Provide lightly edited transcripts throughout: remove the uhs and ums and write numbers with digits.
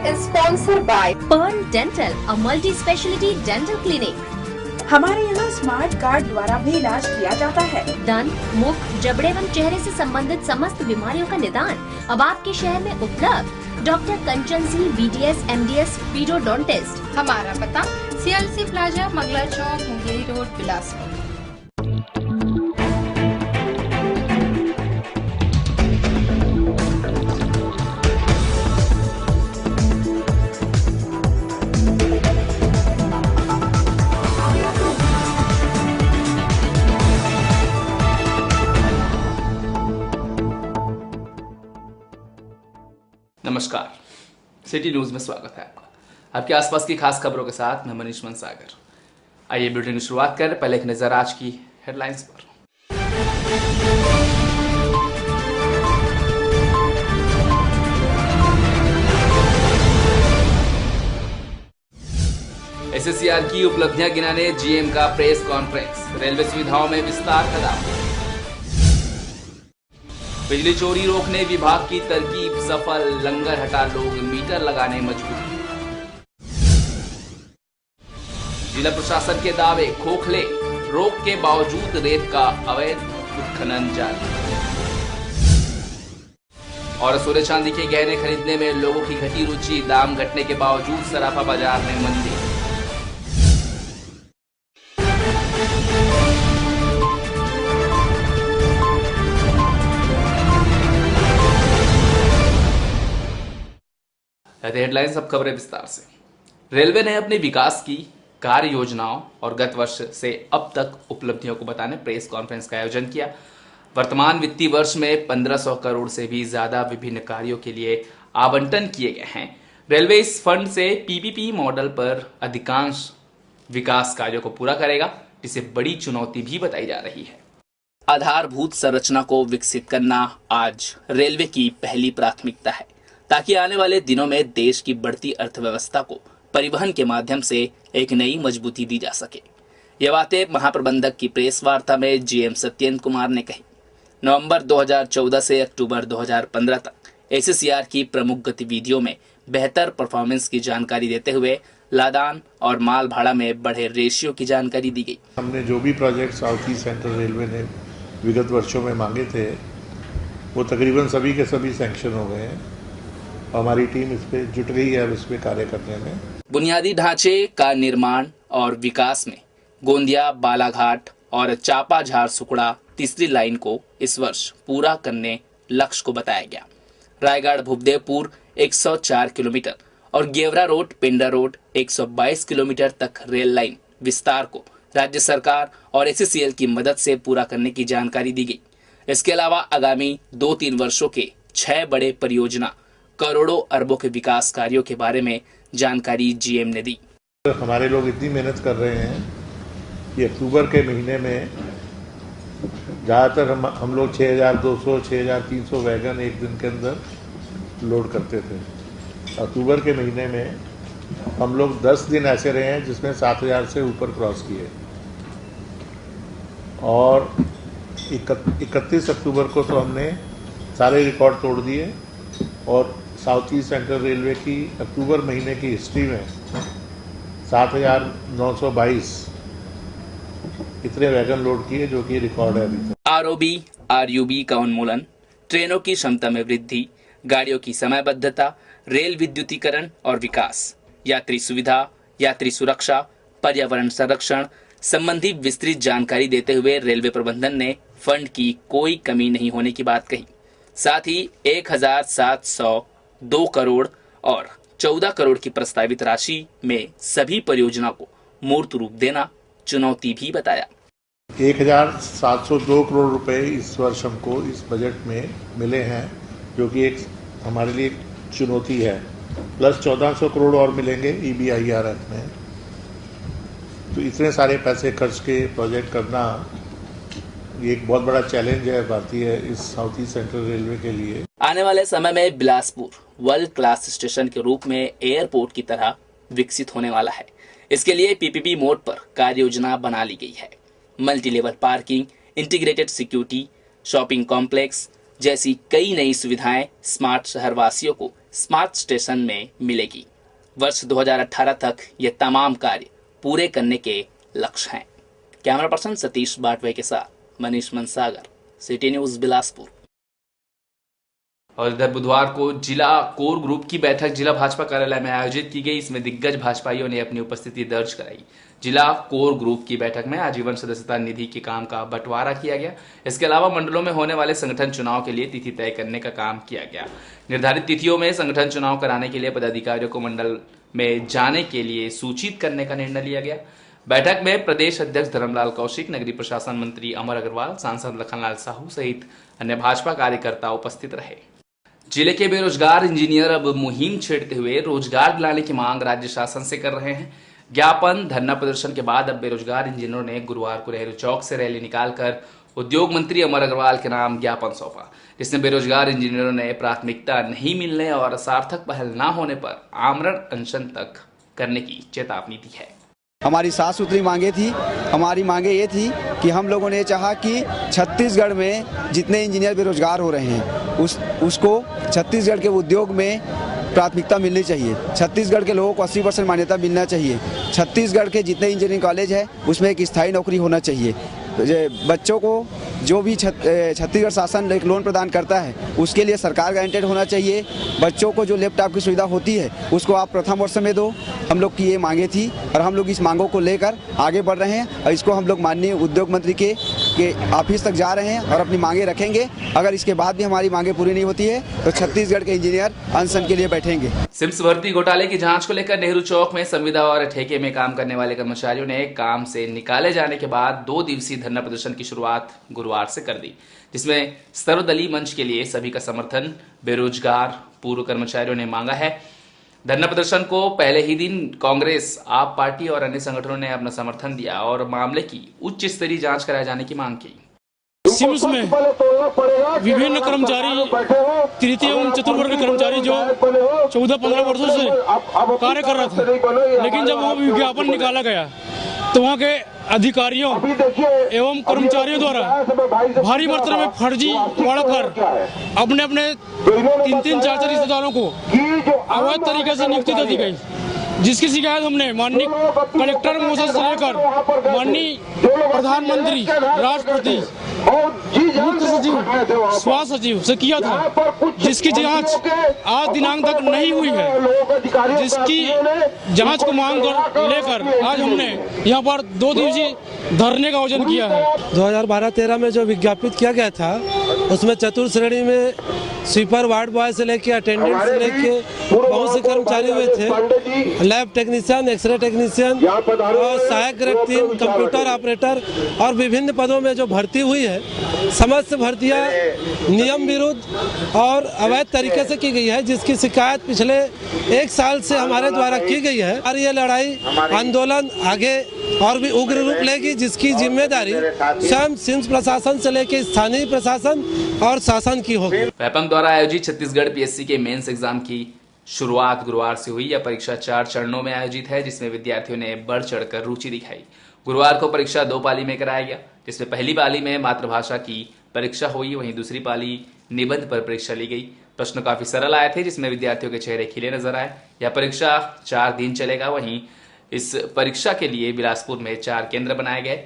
is sponsored by Pearl Dental, a multi-speciality dental clinic. हमारे यहाँ smart card द्वारा भी इलाज किया जाता है। दंत, मुख, जबड़े एवं चेहरे से संबंधित समस्त बीमारियों का निदान अब आपके शहर में उपलब्ध। डॉक्टर कंचन सिंह, BDS, MDS, पीडोडोंटिस्ट। हमारा पता CLC प्लाजा, मंगला चौक, मुंगेरी रोड, बिलासपुर। नमस्कार, सिटी न्यूज में स्वागत है आपका। आपके आसपास की खास खबरों के साथ मैं मनीष मनसागर। आइए बुलेटिन की शुरुआत करें। पहले एक नजर आज की हेडलाइंस पर। SSCR की उपलब्धियां गिनाने GM का प्रेस कॉन्फ्रेंस। रेलवे सुविधाओं में विस्तार का दावा। बिजली चोरी रोकने विभाग की तरकीब सफल, लंगर हटा लोग मीटर लगाने मजबूर। जिला प्रशासन के दावे खोखले, रोक के बावजूद रेत का अवैध उत्खनन जारी। और सोने चांदी के गहने खरीदने में लोगों की घटी रुचि, दाम घटने के बावजूद सराफा बाजार में मंदी। हेडलाइंस, अब खबरें विस्तार से। रेलवे ने अपने विकास की कार्य योजनाओं और गत वर्ष से अब तक उपलब्धियों को बताने प्रेस कॉन्फ्रेंस का आयोजन किया। वर्तमान वित्तीय वर्ष में 1500 करोड़ से भी ज्यादा विभिन्न कार्यों के लिए आवंटन किए गए हैं। रेलवे इस फंड से PPP मॉडल पर अधिकांश विकास कार्यों को पूरा करेगा, जिसे बड़ी चुनौती भी बताई जा रही है। आधारभूत संरचना को विकसित करना आज रेलवे की पहली प्राथमिकता है, ताकि आने वाले दिनों में देश की बढ़ती अर्थव्यवस्था को परिवहन के माध्यम से एक नई मजबूती दी जा सके। ये बातें महाप्रबंधक की प्रेस वार्ता में GM सत्येंद्र कुमार ने कही। नवंबर 2014 से अक्टूबर 2015 तक SSCR की प्रमुख गतिविधियों में बेहतर परफॉर्मेंस की जानकारी देते हुए लादान और माल भाड़ा में बढ़े रेशियो की जानकारी दी गई। हमने जो भी project south east central railway ने विगत वर्षों में मांगे थे, वो तकरीबन सभी के सभी सैंक्शन हो गए हैं। हमारी टीम इस पे जुट गई है अब इस पे कार्य करने में। बुनियादी ढांचे का निर्माण और विकास में गोंदिया, बालाघाट और चापा झारसुगड़ा तीसरी लाइन को इस वर्ष पूरा करने लक्ष्य को बताया गया। रायगढ़ भूपदेवपुर 104 किलोमीटर और गेवरा रोड पेंडा रोड 122 किलोमीटर तक रेल लाइन विस्तार को राज्य सरकार और SSCL की मदद से पूरा करने की जानकारी दी गई। इसके अलावा आगामी 2-3 वर्षों के 6 बड़े परियोजना करोड़ों अरबों के विकास कार्यों के बारे में जानकारी GM ने दी। हमारे लोग इतनी मेहनत कर रहे हैं कि अक्टूबर के महीने में ज़्यादातर हम लोग 6200 6300 वैगन एक दिन के अंदर लोड करते थे। अक्टूबर के महीने में हम लोग 10 दिन ऐसे रहे हैं जिसमें 7000 से ऊपर क्रॉस किए, और 31 अक्टूबर को तो हमने सारे रिकॉर्ड तोड़ दिए। और साउथ ईस्ट सेंट्रल रेलवे की अक्टूबर महीने की हिस्ट्री में 7922 इतने वैगन लोड किए, जो कि रिकॉर्ड है अभी तक। ROB, RUB का उन्मूलन, ट्रेनों की क्षमता में वृद्धि, गाड़ियों की समयबद्धता, रेल विद्युतीकरण और विकास, यात्री सुविधा, यात्री सुरक्षा, पर्यावरण संरक्षण संबंधी विस्तृत जानकारी देते हुए रेलवे प्रबंधन ने फंड की कोई कमी नहीं होने की बात कही। साथ ही 1702 करोड़ और 14 करोड़ की प्रस्तावित राशि में सभी परियोजना को मूर्त रूप देना चुनौती भी बताया। 1702 करोड़ रुपए इस वर्ष हमको इस बजट में मिले हैं, जो कि एक हमारे लिए एक चुनौती है। प्लस 1400 करोड़ और मिलेंगे EBIRF में। तो इतने सारे पैसे खर्च के प्रोजेक्ट करना ये एक बहुत बड़ा चैलेंज है भारतीय इस साउथ ईस्ट सेंट्रल रेलवे के लिए। आने वाले समय में बिलासपुर वर्ल्ड क्लास स्टेशन के रूप में एयरपोर्ट की तरह विकसित होने वाला है। इसके लिए PPP मोड पर कार्य योजना बना ली गई है। Multi level parking, integrated security, shopping complex जैसी कई नई सुविधाएं स्मार्ट शहरवासियों को स्मार्ट स्टेशन में मिलेगी। वर्ष 2018 तक ये तमाम कार्य पूरे करने के लक्ष्य हैं। कैमरा पर्सन सतीश बाटवे के साथ मनीष मनसागर, सिटी न्यूज बिलासपुर। और इधर बुधवार को जिला कोर ग्रुप की बैठक जिला भाजपा कार्यालय में आयोजित की गई। इसमें दिग्गज भाजपाइयों ने अपनी उपस्थिति दर्ज कराई। जिला कोर ग्रुप की बैठक में आजीवन सदस्यता निधि के काम का बंटवारा किया गया। इसके अलावा मंडलों में होने वाले संगठन चुनाव के लिए तिथि तय करने का काम किया गया। निर्धारित तिथियों में संगठन चुनाव कराने के लिए पदाधिकारियों को मंडल में जाने के लिए सूचित करने का निर्णय लिया गया। बैठक में प्रदेश अध्यक्ष धर्मलाल कौशिक, नगरीय प्रशासन मंत्री अमर अग्रवाल, सांसद लखनलाल साहू सहित अन्य भाजपा कार्यकर्ता उपस्थित रहे। जिले के बेरोजगार इंजीनियर अब मुहिम छेड़ते हुए रोजगार दिलाने की मांग राज्य शासन से कर रहे हैं। ज्ञापन धरना प्रदर्शन के बाद अब बेरोजगार इंजीनियरों ने गुरुवार को नेहरू चौक से रैली निकालकर उद्योग मंत्री अमर अग्रवाल के नाम ज्ञापन सौंपा, जिसमें बेरोजगार इंजीनियरों ने प्राथमिकता नहीं मिलने और सार्थक पहल न होने पर आमरण अनशन तक करने की चेतावनी दी है। हमारी साफ सुथरी मांगे थी। हमारी मांगे ये थी कि हम लोगों ने चाहा कि छत्तीसगढ़ में जितने इंजीनियर बेरोजगार हो रहे हैं उसको छत्तीसगढ़ के उद्योग में प्राथमिकता मिलनी चाहिए। छत्तीसगढ़ के लोगों को 80% मान्यता मिलना चाहिए। छत्तीसगढ़ के जितने इंजीनियरिंग कॉलेज है उसमें एक स्थायी नौकरी होना चाहिए। बच्चों को जो भी छत्तीसगढ़ शासन एक लोन प्रदान करता है उसके लिए सरकार गारंटेड होना चाहिए। बच्चों को जो लैपटॉप की सुविधा होती है उसको आप प्रथम वर्ष में दो। हम लोग की ये मांगे थी और हम लोग इस मांगों को लेकर आगे बढ़ रहे हैं और इसको हम लोग माननीय उद्योग मंत्री के ऑफिस तक जा रहे हैं और अपनी मांगे रखेंगे। अगर इसके बाद भी हमारी मांगे पूरी नहीं होती है तो छत्तीसगढ़ के इंजीनियर अनशन के लिए बैठेंगे। सिम्स भर्ती घोटाले की जांच को लेकर नेहरू चौक में संविदा और ठेके में काम करने वाले कर्मचारियों ने काम से निकाले जाने के बाद 2 दिवसीय धरना प्रदर्शन की शुरुआत गुरुवार से कर दी, जिसमें सर्वदलीय मंच के लिए सभी का समर्थन बेरोजगार पूर्व कर्मचारियों ने मांगा है। धरना प्रदर्शन को पहले ही दिन कांग्रेस, आप पार्टी और अन्य संगठनों ने अपना समर्थन दिया और मामले की उच्च स्तरीय जांच कराए जाने की मांग की। सिम्स में विभिन्न कर्मचारी, तृतीय एवं चतुर्वर्ग कर्मचारी जो 14-15 वर्षों से कार्य कर रहा था, लेकिन जब वो विज्ञापन निकाला गया तो वहाँ के अधिकारियों एवं कर्मचारियों द्वारा भारी मात्रा में फर्जी पढ़कर अपने 3-3, 4-4 रिश्तेदारों को अवैध तरीके से नियुक्ति दे दी गई, जिसकी शिकायत हमने माननीय कलेक्टर महोदय से लेकर माननीय प्रधानमंत्री, राष्ट्रपति, मुख्य सचिव, स्वास्थ्य सचिव से किया था, जिसकी जांच आज दिनांक तक नहीं हुई है। जिसकी जांच को मांग कर लेकर आज हमने यहाँ पर 2 दिवसीय धरने का आयोजन किया है। 2012-13 में जो विज्ञापित किया गया था उसमें चतुर्थ श्रेणी में स्वीपर, वार्ड बॉय से लेके अटेंडेंट से लेके बहुत से कर्मचारी हुए थे। लैब टेक्नीशियन, एक्सरे टेक्नीशियन और सहायक ग्रेड 3 कंप्यूटर ऑपरेटर और विभिन्न पदों में जो भर्ती हुई है, समस्त भर्तियां नियम विरुद्ध और अवैध तरीके से की गई है, जिसकी शिकायत पिछले 1 साल से हमारे द्वारा की गई है। और ये लड़ाई आंदोलन आगे और भी उग्र रूप लेगी, जिसकी जिम्मेदारी स्वयं सिम्स प्रशासन से लेकर स्थानीय प्रशासन और शासन की होगी। पैपम द्वारा आयोजित छत्तीसगढ़ पीएससी के मेंस एग्जाम की शुरुआत गुरुवार से हुई। यह परीक्षा 4 चरणों में आयोजित है, जिसमें विद्यार्थियों ने बढ़ चढ़कर रुचि दिखाई। गुरुवार को परीक्षा 2 पाली में कराया गया, जिसमें पहली पाली में मातृभाषा की परीक्षा हुई, वहीं दूसरी पाली निबंध पर परीक्षा ली गई। प्रश्न काफी सरल आए थे, जिसमें विद्यार्थियों के चेहरे खिले नजर आए। यह परीक्षा 4 दिन चलेगा। वहीं इस परीक्षा के लिए बिलासपुर में 4 केंद्र बनाए गए,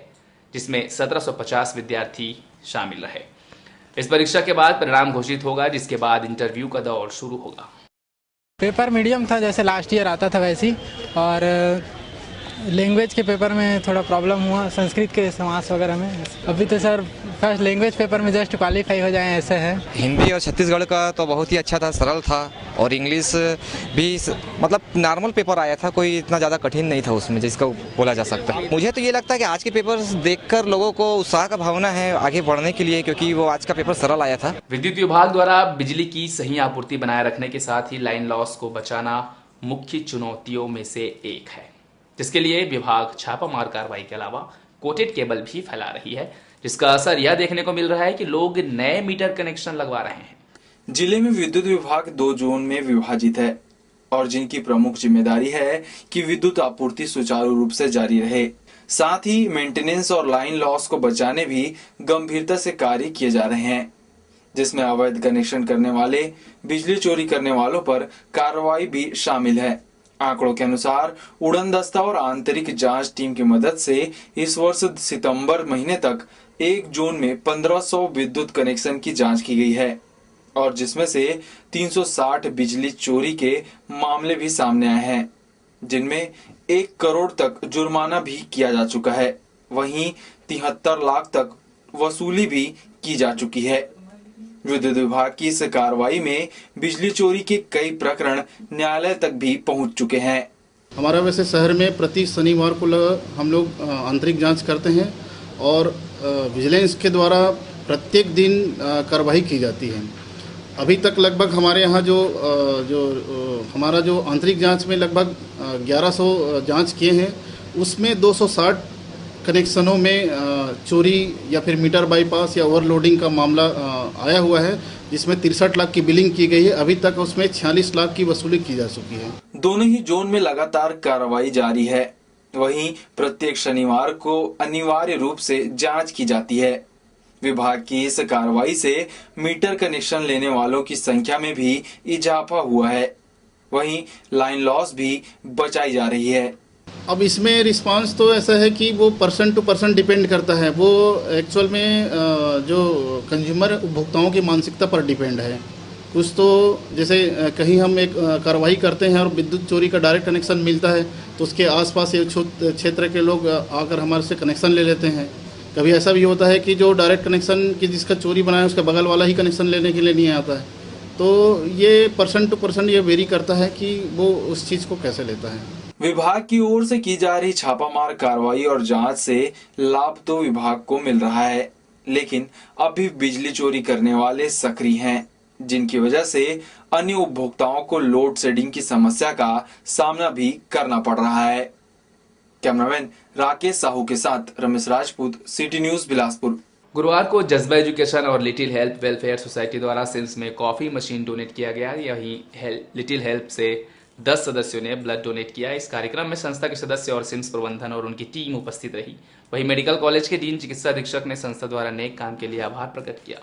जिसमें 1750 विद्यार्थी शामिल रहे। इस परीक्षा के बाद परिणाम घोषित होगा, जिसके बाद इंटरव्यू का दौर शुरू होगा। पेपर मीडियम था, जैसे लास्ट ईयर आता था वैसे ही, और लैंग्वेज के पेपर में थोड़ा प्रॉब्लम हुआ, संस्कृत के समास वगैरह में। अभी तो सर फर्स्ट लैंग्वेज पेपर में जस्ट क्वालिफाई हो जाए ऐसे है। हिंदी और छत्तीसगढ़ का तो बहुत ही अच्छा था, सरल था, और इंग्लिश भी मतलब नॉर्मल पेपर आया था, कोई इतना ज़्यादा कठिन नहीं था उसमें जिसको बोला जा सकता है। मुझे तो ये लगता है कि आज के पेपर देखकर लोगों को उत्साह का भावना है आगे बढ़ने के लिए, क्योंकि वो आज का पेपर सरल आया था। विद्युत विभाग द्वारा बिजली की सही आपूर्ति बनाए रखने के साथ ही लाइन लॉस को बचाना मुख्य चुनौतियों में से एक है, जिसके लिए विभाग छापामार कार्रवाई के अलावा कोटेड केबल भी फैला रही है, जिसका असर यह देखने को मिल रहा है कि लोग नए मीटर कनेक्शन लगवा रहे हैं। जिले में विद्युत विभाग 2 जोन में विभाजित है और जिनकी प्रमुख जिम्मेदारी है कि विद्युत आपूर्ति सुचारू रूप से जारी रहे। साथ ही मेंटेनेंस और लाइन लॉस को बचाने भी गंभीरता से कार्य किए जा रहे हैं। जिसमें अवैध कनेक्शन करने वाले, बिजली चोरी करने वालों पर कार्रवाई भी शामिल है। आंकड़ों के अनुसार उड़न दस्ता और आंतरिक जांच टीम की मदद से इस वर्ष सितंबर महीने तक एक जोन में 1500 विद्युत कनेक्शन की जांच की गई है और जिसमें से 360 बिजली चोरी के मामले भी सामने आए हैं, जिनमें 1 करोड़ तक जुर्माना भी किया जा चुका है। वहीं 73 लाख तक वसूली भी की जा चुकी है। विद्युत विभाग की इस कार्रवाई में बिजली चोरी के कई प्रकरण न्यायालय तक भी पहुंच चुके हैं। हमारा वैसे शहर में प्रति शनिवार को हम लोग आंतरिक जांच करते हैं और विजिलेंस के द्वारा प्रत्येक दिन कार्रवाई की जाती है। अभी तक लगभग हमारे यहाँ हमारा जो आंतरिक जांच में लगभग 1100 जांच किए हैं, उसमें 260 कनेक्शनों में चोरी या फिर मीटर बाईपास या ओवरलोडिंग का मामला आया हुआ है, जिसमें 63 लाख की बिलिंग की गई है। अभी तक उसमें 46 लाख की वसूली की जा चुकी है। दोनों ही जोन में लगातार कार्रवाई जारी है। वहीं प्रत्येक शनिवार को अनिवार्य रूप से जांच की जाती है। विभाग की इस कार्रवाई से मीटर कनेक्शन लेने वालों की संख्या में भी इजाफा हुआ है। वहीं लाइन लॉस भी बचाई जा रही है। अब इसमें रिस्पांस तो ऐसा है कि वो पर्सन टू पर्सन डिपेंड करता है। वो एक्चुअल में जो कंज्यूमर उपभोक्ताओं की मानसिकता पर डिपेंड है। कुछ तो जैसे कहीं हम एक कार्रवाई करते हैं और विद्युत चोरी का डायरेक्ट कनेक्शन मिलता है तो उसके आसपास क्षेत्र के लोग आकर हमारे से कनेक्शन ले लेते हैं। कभी ऐसा भी होता है कि जो डायरेक्ट कनेक्शन की जिसका चोरी बनाया उसका बगल वाला ही कनेक्शन लेने के लिए नहीं आता है। तो ये पर्सन टू पर्सन ये वेरी करता है कि वो उस चीज़ को कैसे लेता है। विभाग की ओर से की जा रही छापामार कार्रवाई और जांच से लाभ तो विभाग को मिल रहा है, लेकिन अभी बिजली चोरी करने वाले सक्रिय हैं, जिनकी वजह से अन्य उपभोक्ताओं को लोड शेडिंग की समस्या का सामना भी करना पड़ रहा है। कैमरामैन राकेश साहू के साथ रमेश राजपूत, सिटी न्यूज बिलासपुर। गुरुवार को जज्बा एजुकेशन और लिटिल हेल्प वेलफेयर सोसाइटी द्वारा सिम्स में कॉफी मशीन डोनेट किया गया। यही लिटिल हेल्प से 10 सदस्यों ने ब्लड डोनेट किया। इस कार्यक्रम में संस्था के सदस्य और सिम्स प्रबंधन और उनकी टीम उपस्थित रही। वहीं मेडिकल कॉलेज के डीन चिकित्सा अधीक्षक ने संस्था द्वारा नेक काम के लिए आभार प्रकट किया।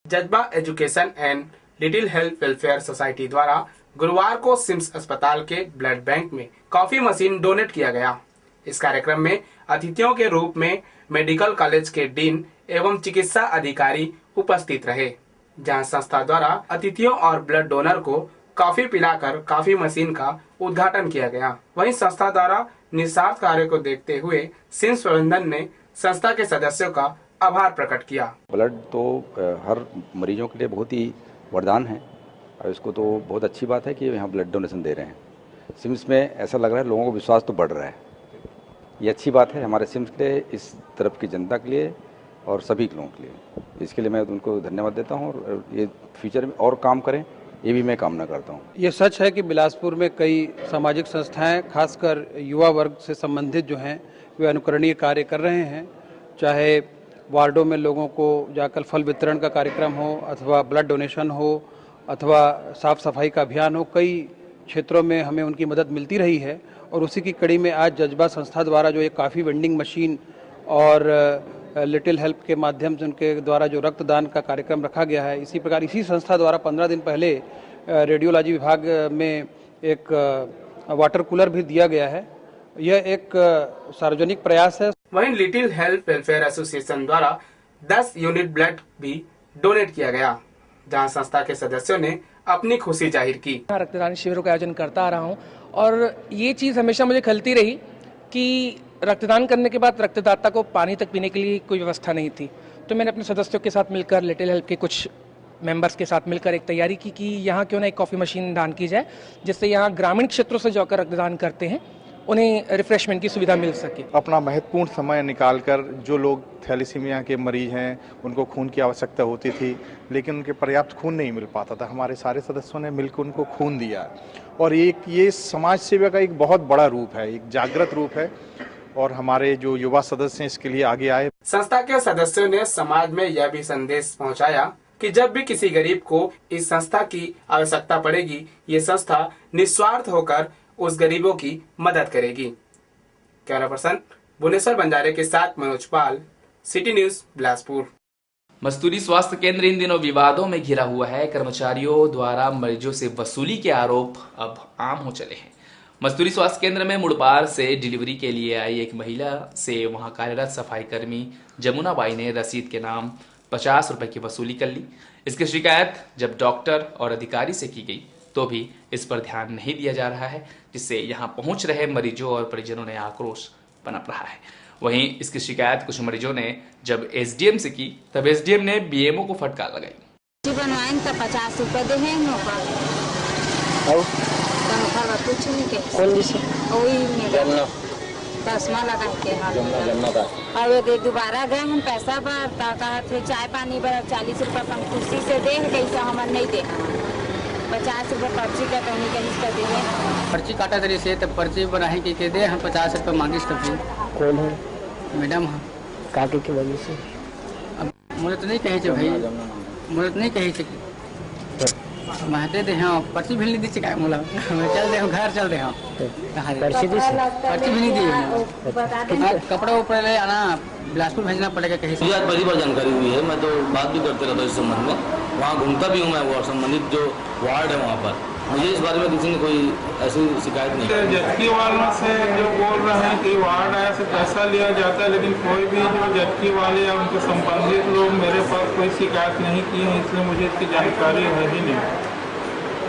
जज्बा education and little help welfare society द्वारा गुरुवार को सिम्स अस्पताल के ब्लड बैंक में कॉफी मशीन डोनेट किया गया। इस कार्यक्रम में अतिथियों के रूप में मेडिकल कॉलेज के डीन एवं चिकित्सा अधिकारी उपस्थित रहे, जहां संस्था द्वारा अतिथियों और ब्लड डोनर को कॉफी पिलाकर कॉफी मशीन का उद्घाटन किया गया। वहीं संस्था द्वारा निस्वार्थ कार्य को देखते हुए सिम्स प्रबंधन ने संस्था के सदस्यों का आभार प्रकट किया। ब्लड तो हर मरीजों के लिए बहुत ही वरदान है और इसको तो बहुत अच्छी बात है कि यहाँ ब्लड डोनेशन दे रहे हैं। सिम्स में ऐसा लग रहा है लोगों को विश्वास तो बढ़ रहा है। ये अच्छी बात है हमारे सिम्स के लिए, इस तरफ की जनता के लिए और सभी लोगों के लिए। इसके लिए मैं उनको धन्यवाद देता हूँ और ये फ्यूचर में और काम करें, ये भी मैं कामना करता हूँ। ये सच है कि बिलासपुर में कई सामाजिक संस्थाएं खासकर युवा वर्ग से संबंधित जो हैं वे अनुकरणीय कार्य कर रहे हैं। चाहे वार्डों में लोगों को जाकर फल वितरण का कार्यक्रम हो अथवा ब्लड डोनेशन हो अथवा साफ सफाई का अभियान हो, कई क्षेत्रों में हमें उनकी मदद मिलती रही है। और उसी की कड़ी में आज जज्बा संस्था द्वारा जो एक काफ़ी वेंडिंग मशीन और लिटिल हेल्प के माध्यम से उनके द्वारा जो रक्तदान का कार्यक्रम रखा गया है, इसी प्रकार इसी संस्था द्वारा 15 दिन पहले रेडियोलॉजी विभाग में एक वाटर कूलर भी दिया गया है। यह एक सार्वजनिक प्रयास है। वहीं लिटिल हेल्प वेलफेयर एसोसिएशन द्वारा 10 यूनिट ब्लड भी डोनेट किया गया, जहां संस्था के सदस्यों ने अपनी खुशी जाहिर की। रक्तदान शिविरों का आयोजन करता आ रहा हूं और ये चीज़ हमेशा मुझे खलती रही कि रक्तदान करने के बाद रक्तदाता को पानी तक पीने के लिए कोई व्यवस्था नहीं थी। तो मैंने अपने सदस्यों के साथ मिलकर, लिटिल हेल्प के कुछ मेंबर्स के साथ मिलकर एक तैयारी की कि यहाँ क्यों ना एक कॉफ़ी मशीन दान की जाए, जिससे यहाँ ग्रामीण क्षेत्रों से जाकर रक्तदान करते हैं उन्हें रिफ्रेशमेंट की सुविधा मिल सके। अपना महत्वपूर्ण समय निकालकर जो लोग थैलेसीमिया के मरीज हैं उनको खून की आवश्यकता होती थी, लेकिन उनके पर्याप्त खून नहीं मिल पाता था। हमारे सारे सदस्यों ने मिलकर उनको खून दिया और ये समाज सेवा का एक बहुत बड़ा रूप है, एक जागृत रूप है और हमारे जो युवा सदस्य हैं इसके लिए आगे आए। संस्था के सदस्यों ने समाज में यह भी संदेश पहुंचाया कि जब भी किसी गरीब को इस संस्था की आवश्यकता पड़ेगी, ये संस्था निस्वार्थ होकर उस गरीबों की मदद करेगी। कैमरा पर्सन भुवनेश्वर बंजारे के साथ मनोज पाल, सिटी न्यूज बिलासपुर। मस्तूरी स्वास्थ्य केंद्र इन दिनों विवादों में घिरा हुआ है। कर्मचारियों द्वारा मरीजों से वसूली के आरोप अब आम हो चले हैं। मस्तूरी स्वास्थ्य केंद्र में मुड़पार से डिलीवरी के लिए आई एक महिला से वहां कार्यरत सफाई कर्मी जमुना बाई ने रसीद के नाम 50 रुपए की वसूली कर ली। इसकी शिकायत जब डॉक्टर और अधिकारी से की गई तो भी इस पर ध्यान नहीं दिया जा रहा है, जिससे यहाँ पहुंच रहे मरीजों और परिजनों में आक्रोश पनप रहा है। वहीं इसकी शिकायत कुछ मरीजों ने जब एसडीएम से की तब एसडीएम ने बीएमओ को फटकार लगाई। बनवाएं तो 50 रुपए दे हैं कुछ नहीं के चश्मा लगा के और ये दोबारा गए हम पैसा पर थे चाय पानी पर 40 रुपए कुर्सी से दे कैसा हमारे नहीं दे 50 रुपए पर्ची का कहीं कहीं कर दे पर्ची काटा तरी से तब पर्ची बनाए के दे हम 50 रुपए मांगिस तब फिर कौन है मैडम हाँ काटे की वजह से अब मुझे तो नहीं कहे थे भाई मुझे तो नहीं कहे थे महते दे हाँ पर्ची भी नहीं दी चिकाय मोला मैं चल दे घर चल दे हाँ पर्ची भी नहीं दी कपड़ा ऊपर ले आना बिलासपुर भेजना पड़ेगा कहीं से। आज पहली बार जानकारी हुई है, मैं तो बात भी करते रहता हूँ इस संबंध में, वहाँ घूमता भी हूँ मैं, वो संबंधित जो वार्ड है वहाँ पर मुझे इस बारे में किसी ने कोई ऐसी शिकायत नहीं। जटकी वालों से जो बोल रहे हैं कि वार्ड आया से पैसा लिया जाता है, लेकिन कोई भी जो जटकी वाले या उनके संबंधित लोग मेरे पास कोई शिकायत नहीं की है, इसलिए मुझे इसकी जानकारी है ही नहीं।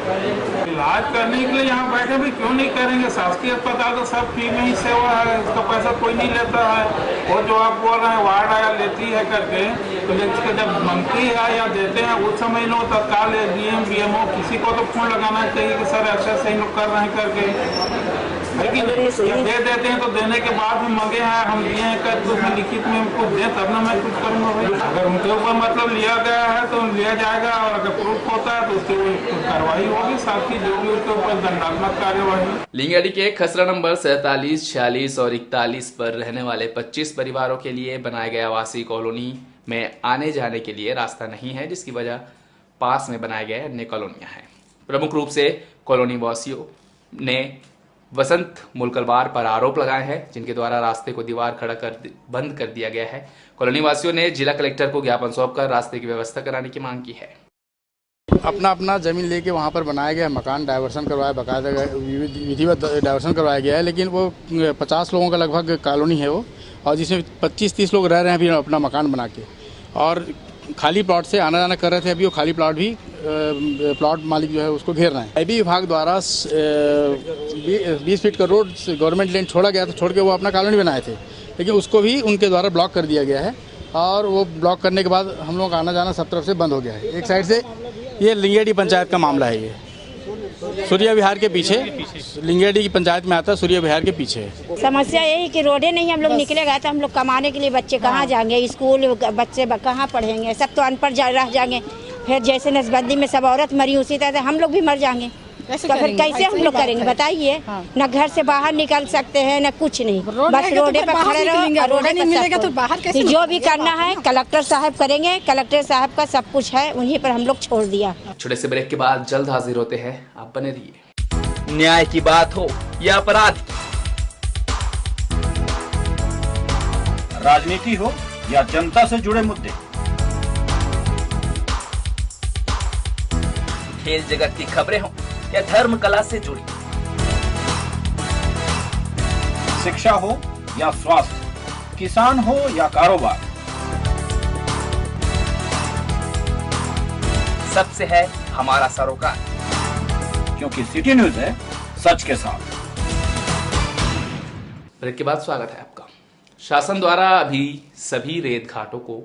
इलाज करने के लिए यहाँ बैठे भी क्यों नहीं करेंगे? शासकीय अस्पताल तो सब फ्री में ही सेवा है, उसका पैसा कोई नहीं लेता है। वो जो आप बोल रहे हैं वार्ड आया लेती है करके, तो इसके जब मंत्री है या देते हैं उस समय लोग तत्काल डीएम बीएमओ किसी को तो फोन लगाना चाहिए कि सर ऐसे ऐसे ही लोग कर रहे हैं करके। लेकिन दे देते हैं तो देने के बाद भी मंगे हैं हम दिए हैं कर, तो उसमें लिखित में कुछ दें तब ना मैं कुछ करूँगा भाई। अगर उनके ऊपर मतलब लिया गया है तो लिया जाएगा, और अगर प्रूफ होता है तो उसकी कार्रवाई होगी, साथ ही जो भी उसके ऊपर दंडात्मक कार्यवाही। लिंगाड़ी के खसरा नंबर 47, 46 और 41 पर रहने वाले 25 परिवारों के लिए बनाए गए आवासीय कॉलोनी में आने जाने के लिए रास्ता नहीं है, जिसकी वजह पास में बनाए गए अन्य कॉलोनियां हैं। प्रमुख रूप से कॉलोनी वासियों ने वसंत मुलकलवार पर आरोप लगाए हैं, जिनके द्वारा रास्ते को दीवार खड़ा कर बंद कर दिया गया है। कॉलोनी वासियों ने जिला कलेक्टर को ज्ञापन सौंपकर रास्ते की व्यवस्था कराने की मांग की है। अपना अपना जमीन लेके वहाँ पर बनाया गया मकान, डाइवर्सन करवाया, बाकायदा विधिवत डाइवर्सन करवाया गया है, लेकिन वो 50 लोगों का लगभग कॉलोनी है वो, और जिसमें 25-30 लोग रह रहे हैं अभी अपना मकान बना के, और खाली प्लॉट से आना जाना कर रहे थे। अभी वो खाली प्लॉट भी प्लॉट मालिक जो है उसको घेर रहे हैं। आईबी विभाग द्वारा 20 फीट का रोड गवर्नमेंट लैंड छोड़ा गया था, छोड़ के वो अपना कॉलोनी बनाए थे, लेकिन उसको भी उनके द्वारा ब्लॉक कर दिया गया है, और वो ब्लॉक करने के बाद हम लोग का आना जाना सब तरफ से बंद हो गया है। एक साइड से ये लिंगेडी पंचायत का मामला है, ये सूर्या विहार के पीछे, लिंगेडी की पंचायत में आता है, सूर्या विहार के पीछे है। समस्या यही कि रोडे नहीं, हम लोग निकले गए तो हम लोग कमाने के लिए बच्चे कहाँ जाएंगे, स्कूल बच्चे कहाँ पढ़ेंगे, सब तो अनपढ़ रह जाएंगे। फिर जैसे नसबंदी में सब औरत मरी उसी तरह हम लोग भी मर जाएंगे, तो फिर कैसे हम लोग करेंगे बताइए? न घर से बाहर निकल सकते हैं न कुछ नहीं, बस रोडे पर खड़े रहो। रोडे नहीं मिलेगा तो बाहर कैसे? जो भी करना है कलेक्टर साहब करेंगे, कलेक्टर साहब का सब कुछ है, उन्हीं पर हम लोग छोड़ दिया। छोटे से ब्रेक के बाद जल्द हाजिर होते हैं, आप बने रहिए। न्याय की बात हो या अपराध, राजनीति हो या जनता से जुड़े मुद्दे, खेल जगत की खबरें हो या धर्म कला से जुड़ी, शिक्षा हो या स्वास्थ्य, किसान हो या कारोबार, सबसे है हमारा सरोकार, क्योंकि सिटी न्यूज है सच के साथ। ब्रेक के बाद स्वागत है आपका। शासन द्वारा अभी सभी रेत घाटों को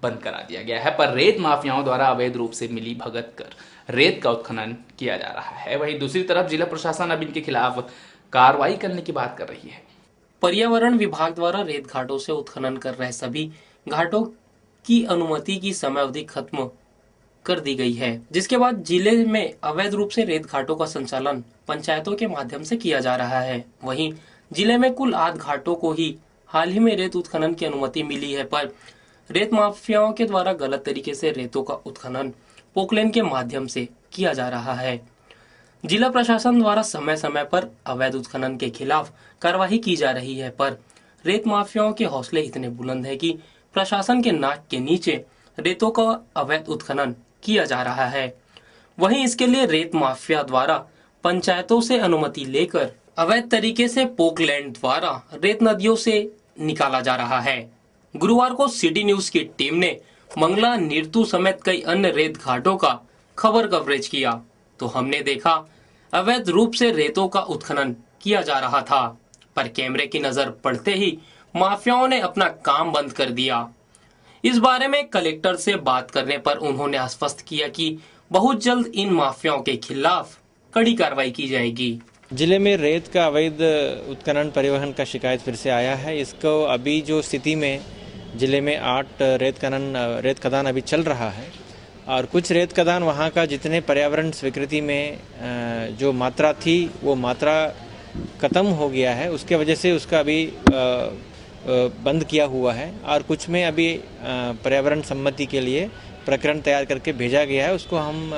बंद करा दिया गया है, पर रेत माफियाओं द्वारा अवैध रूप से मिली भगत कर रेत का उत्खनन किया जा रहा है। वहीं दूसरी तरफ जिला प्रशासन अब इनके खिलाफ कार्रवाई करने की बात कर रही है। पर्यावरण विभाग द्वारा रेत घाटों से उत्खनन कर रहे सभी घाटों की अनुमति की समयावधि खत्म कर दी गई है, जिसके बाद जिले में अवैध रूप से रेत घाटों का संचालन पंचायतों के माध्यम से किया जा रहा है। वहीं जिले में कुल 8 घाटों को ही हाल ही में रेत उत्खनन की अनुमति मिली है, पर रेत माफियाओं के द्वारा गलत तरीके से रेतों का उत्खनन पोकलेन के माध्यम से किया जा रहा है। जिला प्रशासन द्वारा समय समय पर अवैध उत्खनन के खिलाफ कार्रवाई की जा रही है, पर रेत माफियाओं के हौसले इतने बुलंद है कि प्रशासन के नाक के नीचे रेतों का अवैध उत्खनन किया जा रहा है। वहीं इसके लिए रेत माफिया द्वारा पंचायतों से अनुमति लेकर अवैध तरीके से पोकलैंड द्वारा रेत नदियों से निकाला जा रहा है। गुरुवार को सिटी न्यूज की टीम ने मंगला, नीरतू समेत कई अन्य रेत घाटों का खबर कवरेज किया तो हमने देखा अवैध रूप से रेतों का उत्खनन किया जा रहा था, पर कैमरे की नजर पड़ते ही माफियाओं ने अपना काम बंद कर दिया। इस बारे में कलेक्टर से बात करने पर उन्होंने आश्वस्त किया कि बहुत जल्द इन माफियाओं के खिलाफ कड़ी कार्रवाई की जाएगी। जिले में रेत का अवैध उत्खनन परिवहन का शिकायत फिर से आया है। इसको अभी जो स्थिति में जिले में 8 रेत खदान अभी चल रहा है और कुछ रेत खदान वहाँ का जितने पर्यावरण स्वीकृति में जो मात्रा थी वो मात्रा खत्म हो गया है, उसके वजह से उसका अभी बंद किया हुआ है और कुछ में अभी पर्यावरण सम्मति के लिए प्रकरण तैयार करके भेजा गया है। उसको हम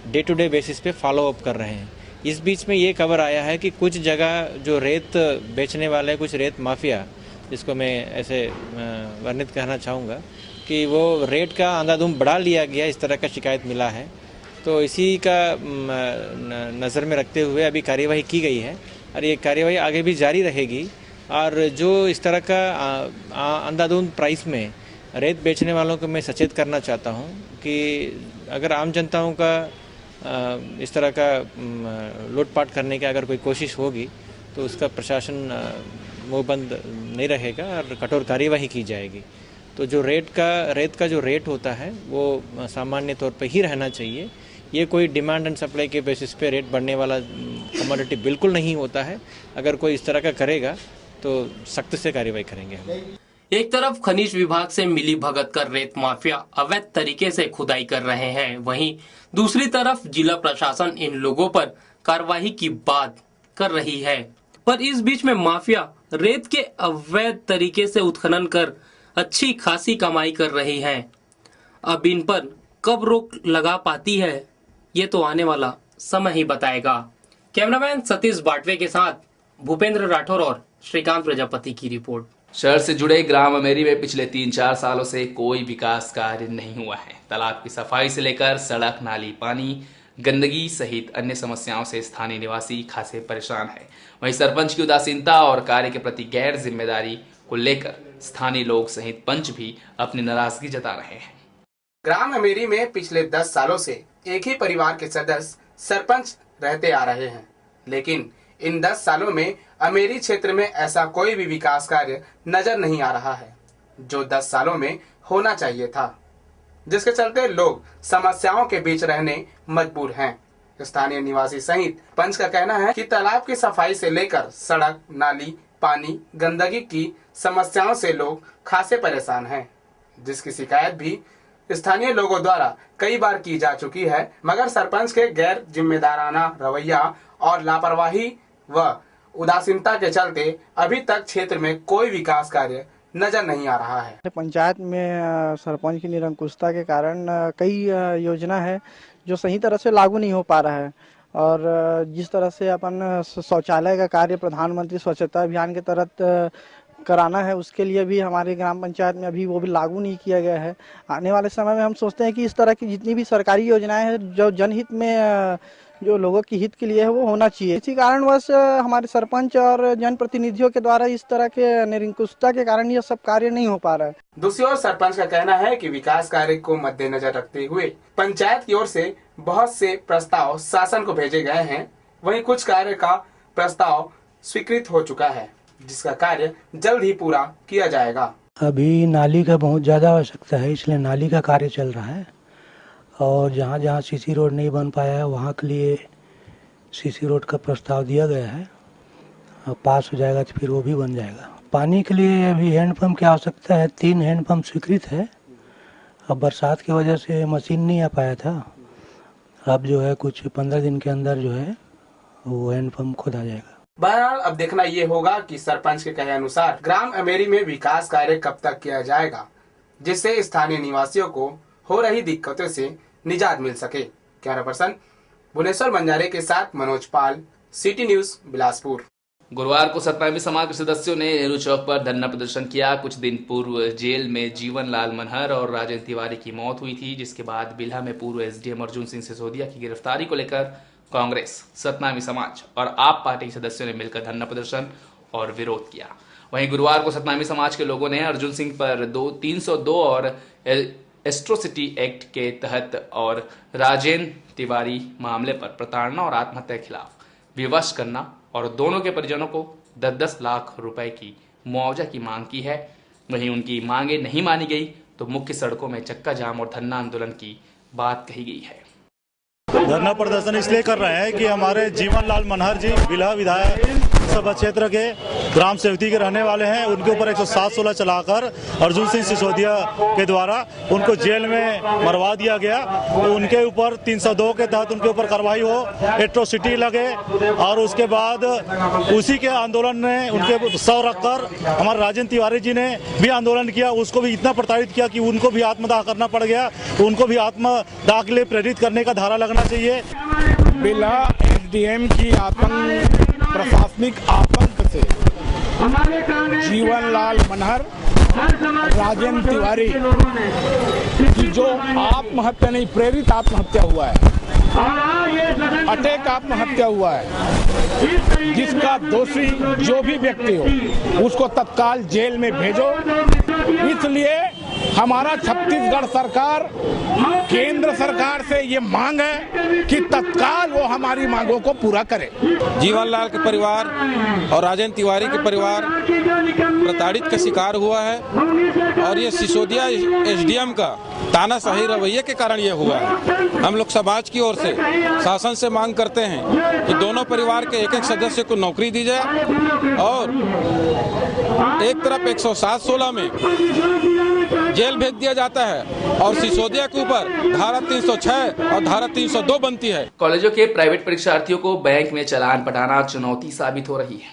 डे टू डे बेसिस पे फॉलो अप कर रहे हैं। इस बीच में ये खबर आया है कि कुछ जगह जो रेत बेचने वाले कुछ रेत माफिया, जिसको मैं ऐसे वर्णित कहना चाहूँगा कि वो रेट का अंधाधुंध बढ़ा लिया गया, इस तरह का शिकायत मिला है। तो इसी का नज़र में रखते हुए अभी कार्यवाही की गई है और ये कार्यवाही आगे भी जारी रहेगी। और जो इस तरह का अंधाधुंध प्राइस में रेत बेचने वालों को मैं सचेत करना चाहता हूँ कि अगर आम जनताओं का इस तरह का लूटपाट करने की अगर कोई कोशिश होगी तो उसका प्रशासन मुंहबंद नहीं रहेगा और कठोर कार्यवाही की जाएगी। तो जो रेत का जो रेट होता है वो सामान्य तौर पे ही रहना चाहिए। ये कोई डिमांड एंड सप्लाई के बेसिस पे रेट बढ़ने वाला कमोडिटी बिल्कुल नहीं होता है। अगर कोई इस तरह का करेगा तो सख्त से कार्रवाई करेंगे हम। एक तरफ खनिज विभाग से मिली भगत कर रेत माफिया अवैध तरीके से खुदाई कर रहे हैं, वहीं दूसरी तरफ जिला प्रशासन इन लोगों पर कार्रवाई की बात कर रही है। पर इस बीच में माफिया रेत के अवैध तरीके से उत्खनन कर अच्छी खासी कमाई कर रही है। अब इन पर कब रोक लगा पाती है ये तो आने वाला समय ही बताएगा। कैमरामैन सतीश बाटवे के साथ भूपेंद्र राठौर और श्रीकांत प्रजापति की रिपोर्ट। शहर से जुड़े ग्राम अमेरी में पिछले 3-4 सालों से कोई विकास कार्य नहीं हुआ है। तालाब की सफाई से लेकर सड़क, नाली, पानी, गंदगी सहित अन्य समस्याओं से स्थानीय निवासी खासे परेशान है। वहीं सरपंच की उदासीनता और कार्य के प्रति गैर जिम्मेदारी को लेकर स्थानीय लोग सहित पंच भी अपनी नाराजगी जता रहे हैं। ग्राम अमेरी में पिछले 10 सालों से एक ही परिवार के सदस्य सरपंच रहते आ रहे हैं, लेकिन इन 10 सालों में अमेरी क्षेत्र में ऐसा कोई भी विकास कार्य नजर नहीं आ रहा है जो 10 सालों में होना चाहिए था, जिसके चलते लोग समस्याओं के बीच रहने मजबूर हैं। स्थानीय निवासी सहित पंच का कहना है कि तालाब की सफाई से लेकर सड़क, नाली, पानी, गंदगी की समस्याओं से लोग खासे परेशान हैं, जिसकी शिकायत भी स्थानीय लोगों द्वारा कई बार की जा चुकी है, मगर सरपंच के गैर जिम्मेदाराना रवैया और लापरवाही व उदासीनता के चलते अभी तक क्षेत्र में कोई विकास कार्य नजर नहीं आ रहा है। पंचायत में सरपंच की निरंकुशता के कारण कई योजना है जो सही तरह से लागू नहीं हो पा रहा है और जिस तरह से अपन शौचालय का कार्य प्रधानमंत्री स्वच्छता अभियान के तहत कराना है, उसके लिए भी हमारे ग्राम पंचायत में अभी वो भी लागू नहीं किया गया है। आने वाले समय में हम सोचते हैं कि इस तरह की जितनी भी सरकारी योजनाएं हैं जो जनहित में, जो लोगों की हित के लिए है, वो होना चाहिए। इसी कारणवश हमारे सरपंच और जनप्रतिनिधियों के द्वारा इस तरह के निरंकुशता के कारण ये सब कार्य नहीं हो पा रहा है। दूसरी ओर सरपंच का कहना है कि विकास कार्य को मद्देनजर रखते हुए पंचायत की ओर से बहुत से प्रस्ताव शासन को भेजे गए हैं, वहीं कुछ कार्य का प्रस्ताव स्वीकृत हो चुका है, जिसका कार्य जल्द ही पूरा किया जाएगा। अभी नाली का बहुत ज़्यादा आवश्यकता है, इसलिए नाली का कार्य चल रहा है और जहाँ जहाँ सीसी रोड नहीं बन पाया है वहाँ के लिए सीसी रोड का प्रस्ताव दिया गया है और पास हो जाएगा तो फिर वो भी बन जाएगा। पानी के लिए अभी हैंडपम्प की आवश्यकता है, 3 हैंडपम्प स्वीकृत है। अब बरसात की वजह से मशीन नहीं आ पाया था, अब जो है कुछ 15 दिन के अंदर जो है वो हैंडपम्प खोदा जाएगा। बहरहाल अब देखना ये होगा कि सरपंच के कहे अनुसार ग्राम अमेरी में विकास कार्य कब तक किया जाएगा, जिससे स्थानीय निवासियों को हो रही दिक्कतों से निजात मिल सके। कैमरा पर्सन भुवनेश्वर बंजारे के साथ मनोज पाल, सिटी न्यूज, बिलासपुर। गुरुवार को सतनामी समाज के सदस्यों ने नेहरू चौक पर धरना प्रदर्शन किया। कुछ दिन पूर्व जेल में जीवन लाल मनहर और राजेंद्र तिवारी की मौत हुई थी, जिसके बाद बिल्हा में पूर्व एसडीएम अर्जुन सिंह सिसोदिया की गिरफ्तारी को लेकर कांग्रेस, सतनामी समाज और आप पार्टी के सदस्यों ने मिलकर धरना प्रदर्शन और विरोध किया। वहीं गुरुवार को सतनामी समाज के लोगों ने अर्जुन सिंह पर 302 और एट्रोसिटी एक्ट के तहत और राजेंद्र तिवारी मामले पर प्रताड़ना और आत्महत्या के खिलाफ विवश करना और दोनों के परिजनों को 10-10 लाख रुपए की मुआवजा की मांग की है। वहीं उनकी मांगे नहीं मानी गई तो मुख्य सड़कों में चक्का जाम और धरना आंदोलन की बात कही गई है। धरना प्रदर्शन इसलिए कर रहे हैं कि हमारे जीवन लाल मनहर जी बिल्हा विधायक सभा क्षेत्र के ग्राम सेवती के रहने वाले हैं। उनके ऊपर 107-16 चलाकर अर्जुन सिंह सिसोदिया के द्वारा उनको जेल में मरवा दिया गया। तो उनके ऊपर 302 के तहत उनके ऊपर कार्रवाई हो, एट्रोसिटी लगे और उसके बाद उसी के आंदोलन ने उनके सौ रखकर हमारे राजेंद्र तिवारी जी ने भी आंदोलन किया। उसको भी इतना प्रताड़ित किया कि उनको भी आत्मदाह करना पड़ गया। तो उनको भी आत्मदाह के लिए प्रेरित करने का धारा लगना चाहिए। बिल्हा एसडीएम की प्रशासनिक आतंक से जीवन लाल मनहर, राजेंद्र तिवारी की जो आत्महत्या नहीं, प्रेरित आत्महत्या हुआ है, अटैक आत्महत्या हुआ है, जिसका दोषी जो भी व्यक्ति हो उसको तत्काल जेल में भेजो। इसलिए हमारा छत्तीसगढ़ सरकार केंद्र सरकार से ये मांग है कि तत्काल वो हमारी मांगों को पूरा करे। जीवन लाल के परिवार और राजेंद्र तिवारी के परिवार प्रताड़ित का शिकार हुआ है और ये सिसोदिया एसडीएम का तानाशाही रवैये के कारण ये हुआ है। हम लोग समाज की ओर से शासन से मांग करते हैं कि दोनों परिवार के एक सदस्य को नौकरी दी जाए और एक तरफ 107-16 में जेल भेज दिया जाता है और सिसोदिया के ऊपर धारा 306 और धारा 302 बनती है। कॉलेजों के प्राइवेट परीक्षार्थियों को बैंक में चालान पटाना चुनौती साबित हो रही है।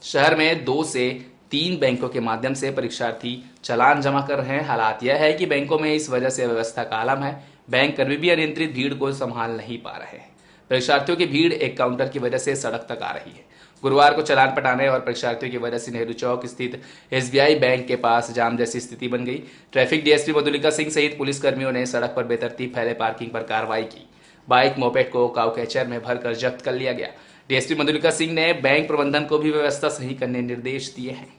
शहर में 2 से 3 बैंकों के माध्यम से परीक्षार्थी चालान जमा कर रहे हैं। हालात यह है कि बैंकों में इस वजह से व्यवस्था का आलम है। बैंक कर्मी भी अनियंत्रित भीड़ को संभाल नहीं पा रहे हैं। परीक्षार्थियों की भीड़ एक काउंटर की वजह से सड़क तक आ रही है। गुरुवार को चालान पटाने और परीक्षार्थियों की वजह से नेहरू चौक स्थित एसबीआई बैंक के पास जाम जैसी स्थिति बन गई। ट्रैफिक डीएसपी मधुलिका सिंह सहित पुलिसकर्मियों ने सड़क पर बेतरतीब फैले पार्किंग पर कार्रवाई की। बाइक मोपेड को काऊ कैचर में भरकर जब्त कर लिया गया। डीएसपी मधुलिका सिंह ने बैंक प्रबंधन को भी व्यवस्था सही करने निर्देश दिए हैं।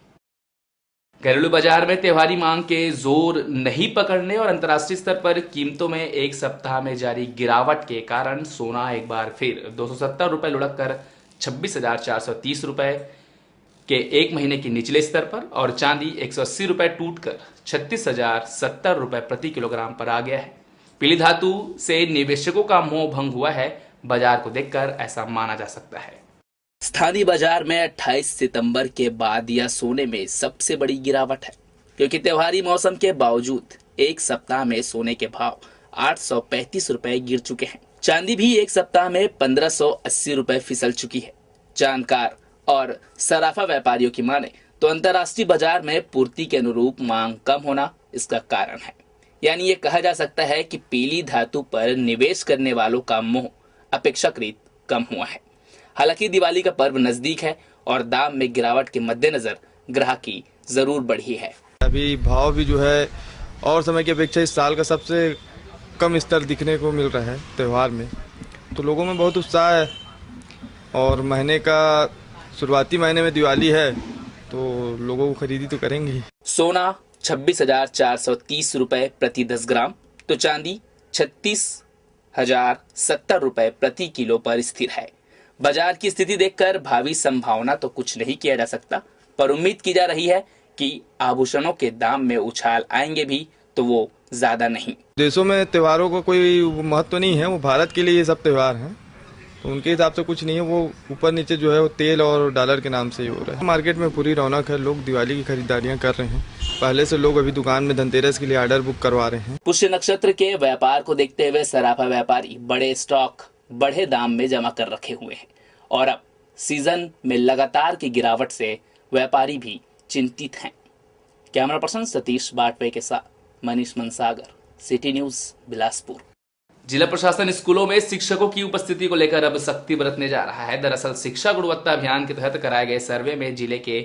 घरेलू बाजार में त्योहारी मांग के जोर नहीं पकड़ने और अंतर्राष्ट्रीय स्तर पर कीमतों में एक सप्ताह में जारी गिरावट के कारण सोना एक बार फिर 270 रुपए लुढ़क कर 26,430 रुपए के एक महीने के निचले स्तर पर और चांदी 180 रुपए टूटकर 36,070 रुपए प्रति किलोग्राम पर आ गया है। पीली धातु से निवेशकों का मोह भंग हुआ है। बाजार को देखकर ऐसा माना जा सकता है। स्थानीय बाजार में 28 सितंबर के बाद यह सोने में सबसे बड़ी गिरावट है, क्योंकि त्योहारी मौसम के बावजूद एक सप्ताह में सोने के भाव 835 रुपए गिर चुके हैं। चांदी भी एक सप्ताह में 1580 रुपए फिसल चुकी है। जानकार और सराफा व्यापारियों की माने तो अंतर्राष्ट्रीय बाजार में पूर्ति के अनुरूप मांग कम होना इसका कारण है। यानी ये कहा जा सकता है कि पीली धातु पर निवेश करने वालों का मोह अपेक्षाकृत कम हुआ है। हालांकि दिवाली का पर्व नजदीक है और दाम में गिरावट के मद्देनजर ग्राहकी जरूर बढ़ी है। अभी भाव भी जो है और समय की अपेक्षा इस साल का सबसे कम स्तर दिखने को मिल रहा है त्यौहार में, तो लोगों में बहुत उत्साह है। और महीने का शुरुआती महीने में दिवाली है तो लोगों को खरीदी तो करेंगे। सोना 26,430 रुपए प्रति 10 ग्राम तो चांदी 36,070 रुपए प्रति किलो पर स्थिर है। बाजार की स्थिति देखकर भावी संभावना तो कुछ नहीं किया जा सकता, पर उम्मीद की जा रही है कि आभूषणों के दाम में उछाल आएंगे भी तो वो ज्यादा नहीं। देशों में त्योहारों का कोई महत्व नहीं है, वो भारत के लिए ये सब त्योहार हैं, तो उनके हिसाब से कुछ नहीं है। वो ऊपर नीचे जो है वो तेल और डॉलर के नाम से ही हो रहा है। मार्केट में पूरी रौनक है, लोग दिवाली की खरीदारियां कर रहे हैं। पहले से लोग अभी दुकान में धनतेरस के लिए ऑर्डर बुक करवा रहे हैं। पुष्य नक्षत्र के व्यापार को देखते हुए सराफा व्यापारी बड़े स्टॉक बढ़े दाम में जमा कर रखे हुए हैं और अब सीजन में लगातार की गिरावट से व्यापारी भी चिंतित हैं। कैमरा पर्सन सतीश बाटवे के साथ मनीष मनसागर, सिटी न्यूज, बिलासपुर। जिला प्रशासन स्कूलों में शिक्षकों की उपस्थिति को लेकर अब सख्ती बरतने जा रहा है। दरअसल शिक्षा गुणवत्ता अभियान के तहत कराए गए सर्वे में जिले के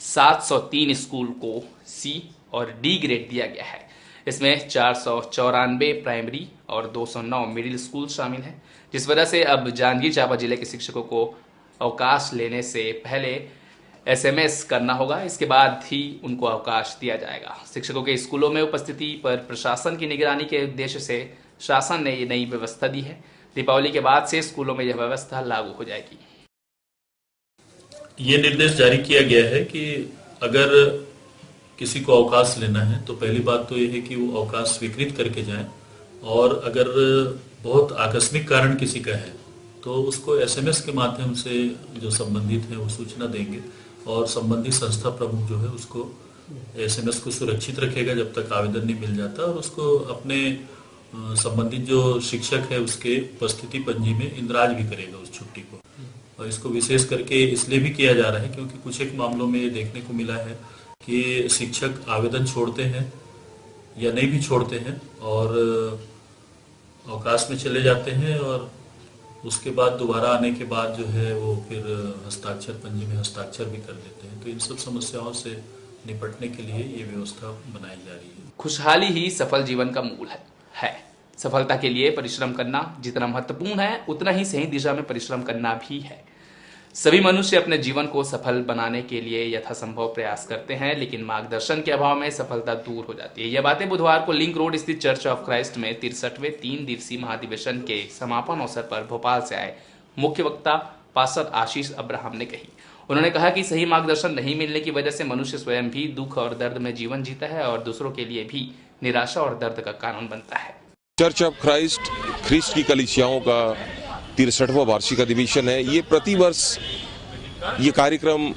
703 स्कूल को C और D ग्रेड दिया गया है। इसमें 494 प्राइमरी और 209 मिडिल स्कूल शामिल हैं, जिस वजह से अब जांजगीर चांपा जिले के शिक्षकों को अवकाश लेने से पहले SMS करना होगा। इसके बाद ही उनको अवकाश दिया जाएगा। शिक्षकों के स्कूलों में उपस्थिति पर प्रशासन की निगरानी के उद्देश्य से शासन ने ये नई व्यवस्था दी है। दीपावली के बाद से स्कूलों में यह व्यवस्था लागू हो जाएगी। ये निर्देश जारी किया गया है कि अगर किसी को अवकाश लेना है तो पहली बात तो ये है कि वो अवकाश स्वीकृत करके जाए, और अगर बहुत आकस्मिक कारण किसी का है तो उसको SMS के माध्यम से जो संबंधित है वो सूचना देंगे, और संबंधित संस्था प्रमुख जो है उसको SMS को सुरक्षित रखेगा जब तक आवेदन नहीं मिल जाता, और उसको अपने संबंधित जो शिक्षक है उसके उपस्थिति पंजी में इंदराज भी करेगा उस छुट्टी को। और इसको विशेष करके इसलिए भी किया जा रहा है क्योंकि कुछ एक मामलों में ये देखने को मिला है कि शिक्षक आवेदन छोड़ते हैं या नहीं भी छोड़ते हैं और अवकाश में चले जाते हैं, और उसके बाद दोबारा आने के बाद जो है वो फिर हस्ताक्षर पंजी में हस्ताक्षर भी कर देते हैं। तो इन सब समस्याओं से निपटने के लिए ये व्यवस्था बनाई जा रही है। खुशहाली ही सफल जीवन का मूल है। सफलता के लिए परिश्रम करना जितना महत्वपूर्ण है उतना ही सही दिशा में परिश्रम करना भी है। सभी मनुष्य अपने जीवन को सफल बनाने के लिए यथासंभव प्रयास करते हैं, लेकिन मार्गदर्शन के अभाव में सफलता दूर हो जाती है। यह बातें बुधवार को लिंक रोड स्थित चर्च ऑफ क्राइस्ट में 63वें 3 दिवसीय महाधिवेशन के समापन अवसर पर भोपाल से आए मुख्य वक्ता पास्टर आशीष अब्राहम ने कही। उन्होंने कहा कि सही मार्गदर्शन नहीं मिलने की वजह से मनुष्य स्वयं भी दुख और दर्द में जीवन जीता है और दूसरों के लिए भी निराशा और दर्द का कारण बनता है। चर्च ऑफ ख्रिस्ट की कलीसियाओं का 63वां वार्षिक अधिवेशन है। ये प्रतिवर्ष ये कार्यक्रम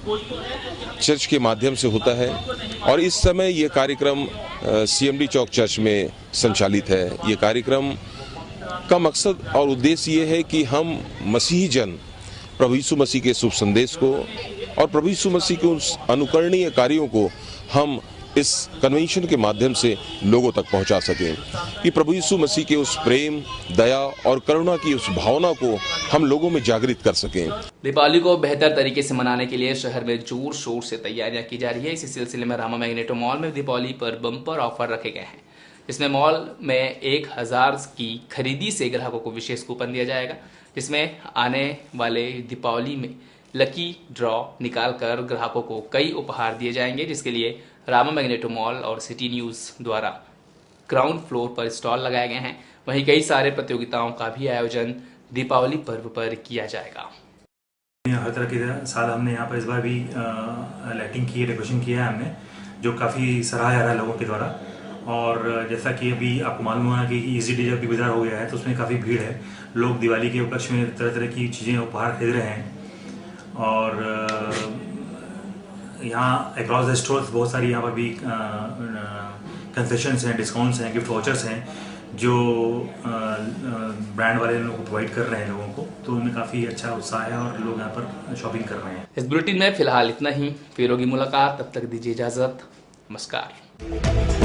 चर्च के माध्यम से होता है, और इस समय ये कार्यक्रम CMD चौक चर्च में संचालित है। ये कार्यक्रम का मकसद और उद्देश्य ये है कि हम मसीही जन प्रभु यीशु मसीह के शुभ संदेश को और प्रभु यीशु मसीह के उस अनुकरणीय कार्यों को हम इस कन्वेंशन के माध्यम से लोगों तक पहुंचा सकें, कि प्रभु यीशु मसीह के उस प्रेम, दया और करुणा की उस भावना को हम लोगों में जागृत कर सकें। दीपावली को बेहतर तरीके से मनाने के लिए शहर में जोर शोर से तैयारियां की जा रही है। इसी सिलसिले में रामा मैग्नेटो मॉल में दीपावली पर बम्पर ऑफर रखे गए हैं। इसमें मॉल में 1000 की खरीदी से ग्राहकों को विशेष कूपन दिया जाएगा, जिसमें आने वाले दीपावली में लकी ड्रॉ निकालकर ग्राहकों को कई उपहार दिए जाएंगे, जिसके लिए रामा मैग्नेटो मॉल और सिटी न्यूज द्वारा ग्राउंड फ्लोर पर स्टॉल लगाए गए हैं। वहीं कई सारे प्रतियोगिताओं का भी आयोजन दीपावली पर्व पर किया जाएगा। हर तरह के साल हमने यहाँ पर इस बार भी लाइटिंग की है, डेकोरेशन किया है हमने, जो काफ़ी सराहा जा रहा है लोगों के द्वारा। और जैसा कि अभी आपको मालूम हुआ कि ईजी डे जब बाजार हो गया है तो उसमें काफ़ी भीड़ है। लोग दिवाली के उपलक्ष्य में तरह तरह की चीज़ें उपहार खरीद रहे हैं, और यहाँ अक्रॉस द स्टोर्स बहुत सारी यहाँ पर भी कंसेशंस हैं, डिस्काउंट्स हैं, गिफ्ट वाउचर्स हैं जो ब्रांड वाले लोग प्रोवाइड कर रहे हैं लोगों को। तो उनमें काफ़ी अच्छा उत्साह है और लोग यहाँ पर शॉपिंग कर रहे हैं। इस बुलेटिन में फिलहाल इतना ही। फिर होगी मुलाकात, तब तक दीजिए इजाज़त। नमस्कार।